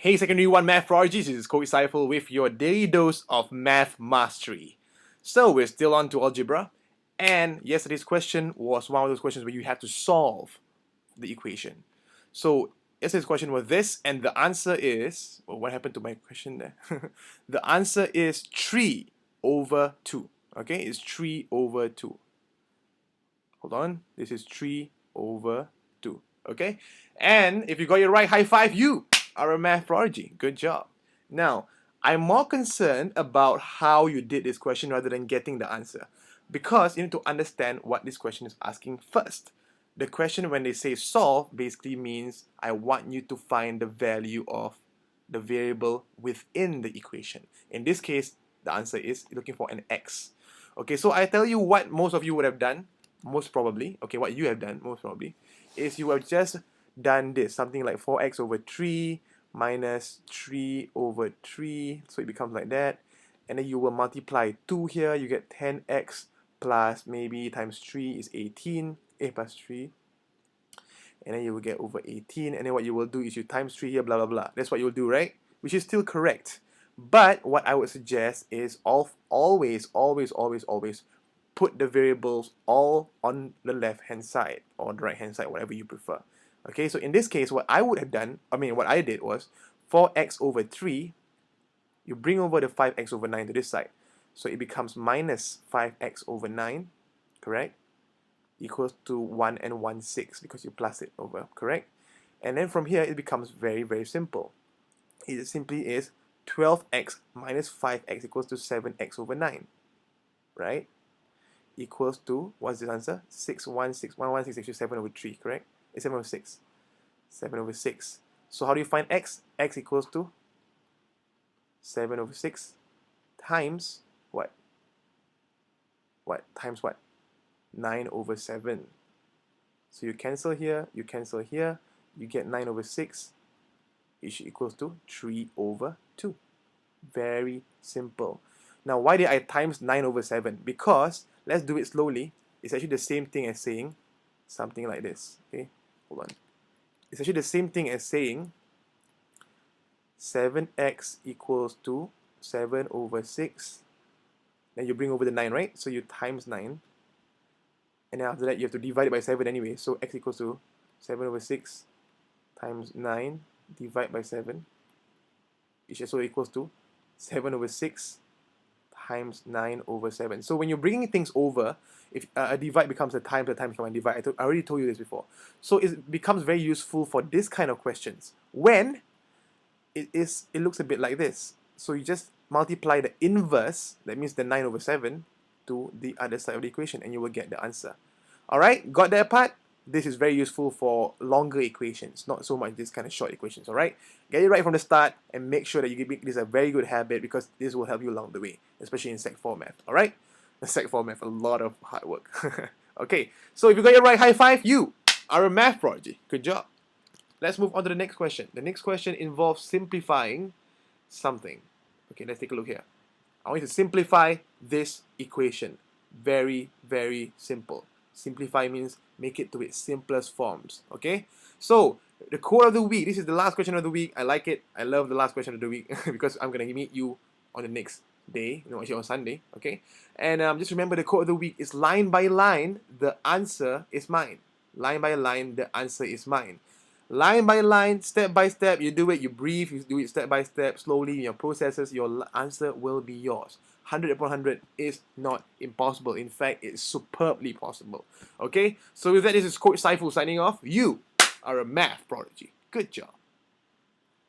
Hey Secondary 1 Math Prodigies, this is Coach Saiful with your daily dose of math mastery. So we're still on to algebra, and yesterday's question was one of those questions where you had to solve the equation. So yesterday's question was this, and the answer is, well, what happened to my question there? The answer is 3 over 2. Okay, it's 3 over 2. Hold on, this is 3 over 2. Okay, and if you got it right, high five, you are a math prodigy. Good job. Now, I'm more concerned about how you did this question rather than getting the answer, because you need to understand what this question is asking first. The question, when they say solve, basically means I want you to find the value of the variable within the equation. In this case, the answer is looking for an x. Okay, so I tell you what most of you would have done, most probably, okay, what you have done, most probably, is you have just done this, something like 4x over 3 minus 3 over 3, so it becomes like that, and then you will multiply 2 here, you get 10x plus maybe times 3 is 18, plus 3, and then you will get over 18, and then what you will do is you times 3 here, blah blah blah. That's what you will do, right? Which is still correct. But what I would suggest is always put the variables all on the left hand side or the right hand side, whatever you prefer. Okay, so in this case, what I would have done, what I did was 4x over 3, you bring over the 5x over 9 to this side. So it becomes minus 5x over 9, correct? Equals to 1 and 1/6 because you plus it over, correct? And then from here, it becomes very simple. It simply is 12x minus 5x equals to 7x over 9, right? Equals to, what's the answer? 616, 116 actually 7 over 3, correct? It's 7 over 6. 7 over 6. So how do you find x? X equals to 7 over 6 times what? What? Times what? 9 over 7. So you cancel here, you get 9 over 6, which equals to 3 over 2. Very simple. Now, why did I times 9 over 7? Because, let's do it slowly, it's actually the same thing as saying something like this. Okay, hold on. It's actually the same thing as saying 7x equals to 7 over 6. Then you bring over the 9, right? So you times 9. And then after that, you have to divide it by 7 anyway. So x equals to 7 over 6 times 9 divided by 7, which also equals to 7 over 6 times 9 over 7. So when you're bringing things over, if a divide becomes a times become a divide. I already told you this before. So it becomes very useful for this kind of questions when it looks a bit like this. So you just multiply the inverse, that means the 9 over 7, to the other side of the equation, and you will get the answer. Alright, got that part? This is very useful for longer equations, not so much this kind of short equations, alright? Get it right from the start and make sure that you make this a very good habit, because this will help you along the way, especially in Sec 4 math, alright? The Sec 4 math, a lot of hard work. Okay, so if you got it right, high five, you are a math prodigy. Good job. Let's move on to the next question. The next question involves simplifying something. Okay, let's take a look here. I want you to simplify this equation. Very simple. Simplify means make it to its simplest forms. Okay? So, the quote of the week. This is the last question of the week. I like it. I love the last question of the week because I'm going to meet you on the next day. Actually on Sunday. Okay? And just remember, the quote of the week is line by line, the answer is mine. Line by line, the answer is mine. Line by line, step by step, you do it, you breathe, you do it step by step, slowly in your processes, your answer will be yours. 100 upon 100 is not impossible. In fact, it's superbly possible. Okay? So with that, this is Coach Saiful signing off. You are a math prodigy. Good job.